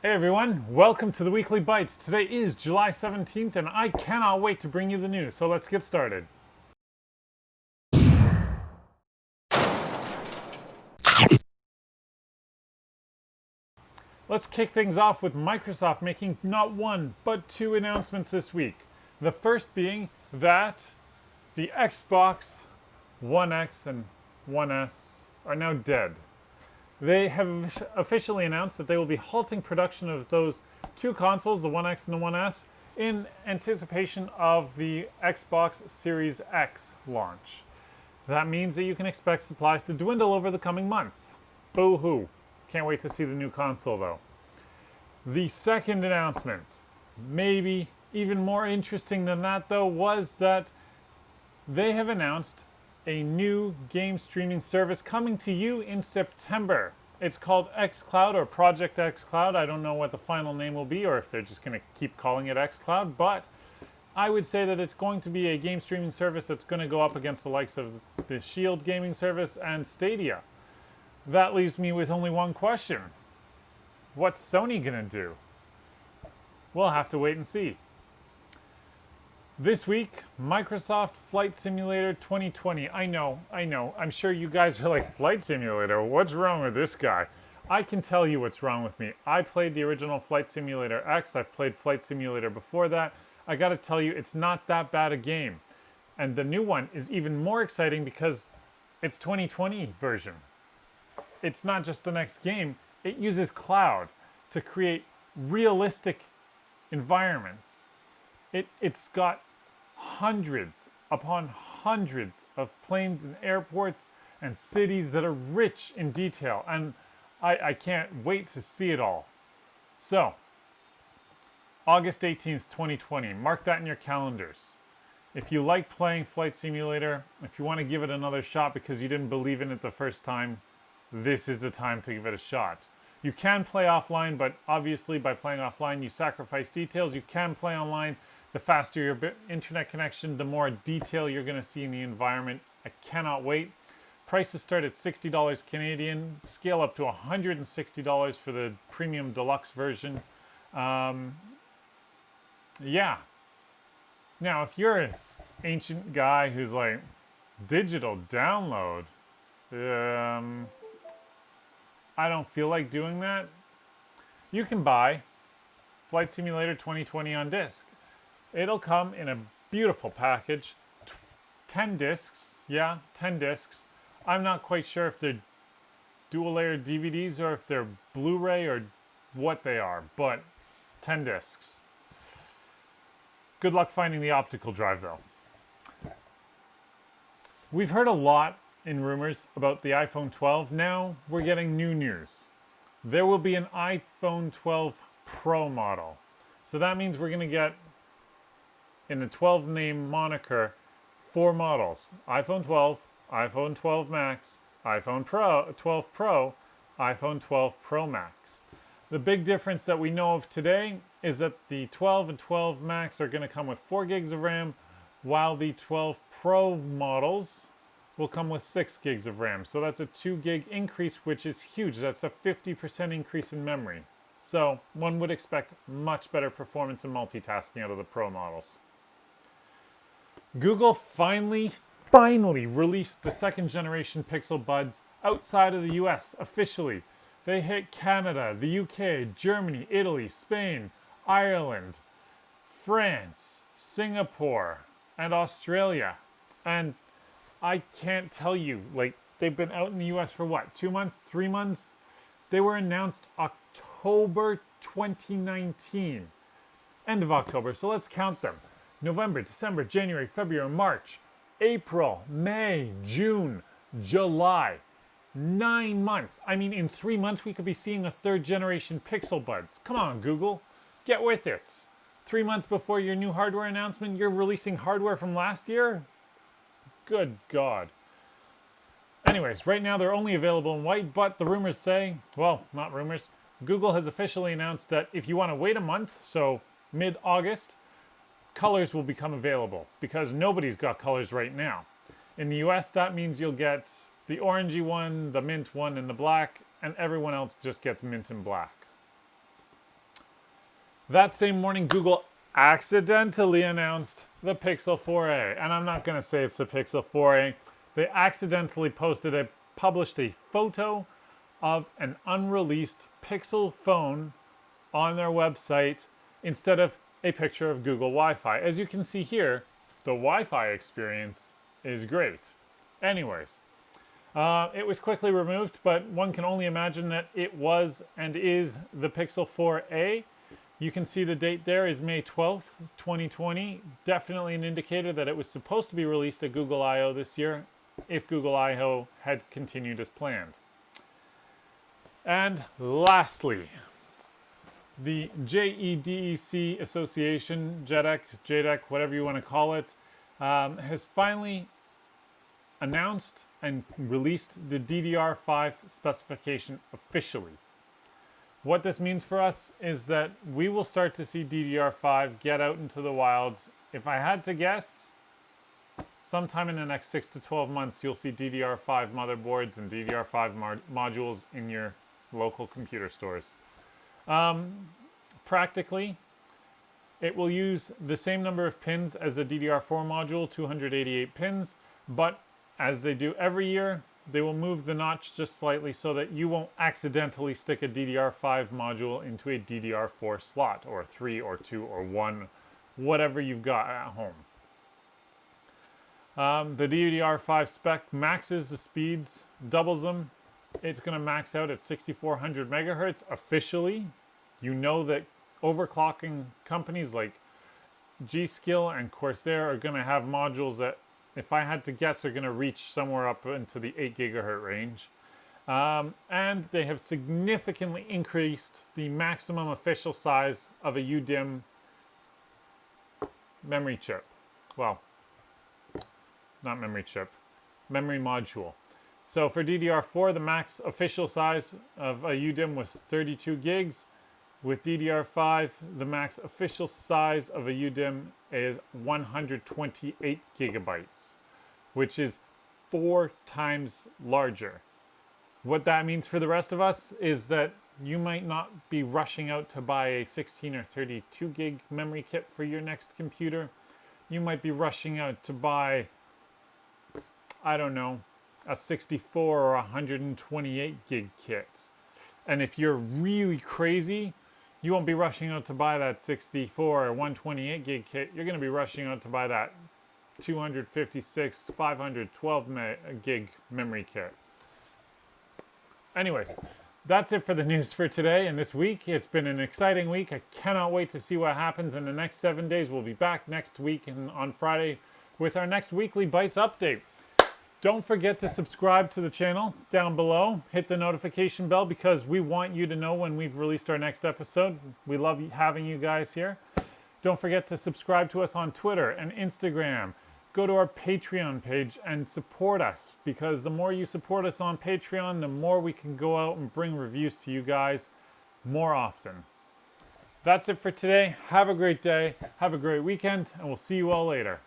Hey everyone, welcome to the Weekly Bites. Today is July 17th and I cannot wait to bring you the news, so let's get started. Let's kick things off with Microsoft making not one, but two announcements this week. The first being that the Xbox One X and One S are now dead. They have officially announced that they will be halting production of those two consoles, the One X and the One S, in anticipation of the Xbox Series X launch. That means that you can expect supplies to dwindle over the coming months. Boo-hoo. Can't wait to see the new console though. The second announcement, maybe even more interesting than that though, was that they have announced a new game streaming service coming to you in September. It's called xCloud or Project xCloud. I don't know what the final name will be or if they're just going to keep calling it xCloud, but I would say that it's going to be a game streaming service that's going to go up against the likes of the Shield gaming service and Stadia. That leaves me with only one question. What's Sony going to do? We'll have to wait and see. This week, Microsoft Flight Simulator 2020. I know. I'm sure you guys are like, Flight Simulator? What's wrong with this guy? I can tell you what's wrong with me. I played the original Flight Simulator X. I've played Flight Simulator before that. I gotta tell you, it's not that bad a game. And the new one is even more exciting because it's 2020 version. It's not just the next game. It uses cloud to create realistic environments. It's got hundreds upon hundreds of planes and airports and cities that are rich in detail, and I can't wait to see it all. So, August 18th, 2020, mark that in your calendars. If you like playing Flight Simulator, if you want to give it another shot because you didn't believe in it the first time, this is the time to give it a shot. You can play offline, but obviously by playing offline you sacrifice details. You can play online. The faster your internet connection, the more detail you're going to see in the environment. I cannot wait. Prices start at $60 Canadian, scale up to $160 for the premium deluxe version. Yeah. Now, if you're an ancient guy who's like, digital download, I don't feel like doing that. You can buy Flight Simulator 2020 on disc. It'll come in a beautiful package, 10 discs, 10 discs. I'm not quite sure if they're dual layer DVDs or if they're Blu-ray or what they are, but 10 discs. Good luck finding the optical drive though. We've heard a lot in rumors about the iPhone 12. Now we're getting new news. There will be an iPhone 12 Pro model. So that means we're going to get, in the 12 name moniker, 4 models. iPhone 12, iPhone 12 Max, iPhone 12 Pro, iPhone 12 Pro Max. The big difference that we know of today is that the 12 and 12 Max are going to come with 4 gigs of RAM, while the 12 Pro models will come with 6 gigs of RAM. So that's a 2 gig increase, which is huge. That's a 50% increase in memory. So one would expect much better performance and multitasking out of the Pro models. Google finally released the second generation Pixel Buds outside of the US officially. They hit Canada, the UK, Germany, Italy, Spain, Ireland, France, Singapore, and Australia. And I can't tell you, like, they've been out in the US for what, 2 months, 3 months? They were announced October 2019. End of October, so let's count them. November, December, January, February, March, April, May, June, July. 9 months. I mean, in 3 months we could be seeing a 3rd generation Pixel Buds. Come on, Google. Get with it. 3 months before your new hardware announcement, you're releasing hardware from last year? Good God. Anyways, right now they're only available in white, but the rumors say, well, not rumors, Google has officially announced that if you want to wait a month, so mid-August, colors will become available because nobody's got colors right now. In the US, that means you'll get the orangey one, the mint one, and the black, and everyone else just gets mint and black. That same morning, Google accidentally announced the Pixel 4a. And I'm not going to say it's the Pixel 4a. They accidentally published a photo of an unreleased Pixel phone on their website instead of a picture of Google Wi-Fi. As you can see here, the Wi-Fi experience is great. Anyways, it was quickly removed, but one can only imagine that it was and is the Pixel 4a. You can see the date there is May 12th, 2020. Definitely an indicator that it was supposed to be released at Google I/O this year if Google I/O had continued as planned. And lastly, the JEDEC Association, JEDEC, whatever you want to call it, has finally announced and released the Ddr5 specification officially. What this means for us is that we will start to see Ddr5 get out into the wilds. If I had to guess, sometime in the next 6 to 12 months, you'll see Ddr5 motherboards and Ddr5 modules in your local computer stores. Practically, it will use the same number of pins as a DDR4 module, 288 pins, but as they do every year, they will move the notch just slightly so that you won't accidentally stick a DDR5 module into a DDR4 slot, or 3 or 2 or 1, whatever you've got at home. The DDR5 spec maxes the speeds, doubles them. It's going to max out at 6400 megahertz officially. You know that overclocking companies like G.Skill and Corsair are going to have modules that, if I had to guess, are going to reach somewhere up into the 8 gigahertz range. And they have significantly increased the maximum official size of a UDIM memory chip. Well, not memory chip, memory module. So for DDR4, the max official size of a UDIM was 32 gigs. With DDR5, the max official size of a UDIM is 128 gigabytes, which is 4 times larger. What that means for the rest of us is that you might not be rushing out to buy a 16 or 32 gig memory kit for your next computer. You might be rushing out to buy, I don't know, a 64 or 128 gig kit. And if you're really crazy, you won't be rushing out to buy that 64 or 128 gig kit. You're going to be rushing out to buy that 256, 512 gig memory kit. Anyways, that's it for the news for today and this week. It's been an exciting week. I cannot wait to see what happens in the next 7 days. We'll be back next week and on Friday with our next weekly Bytes update. Don't forget to subscribe to the channel down below. Hit the notification bell because we want you to know when we've released our next episode. We love having you guys here. Don't forget to subscribe to us on Twitter and Instagram. Go to our Patreon page and support us, because the more you support us on Patreon, the more we can go out and bring reviews to you guys more often. That's it for today. Have a great day. Have a great weekend, and we'll see you all later.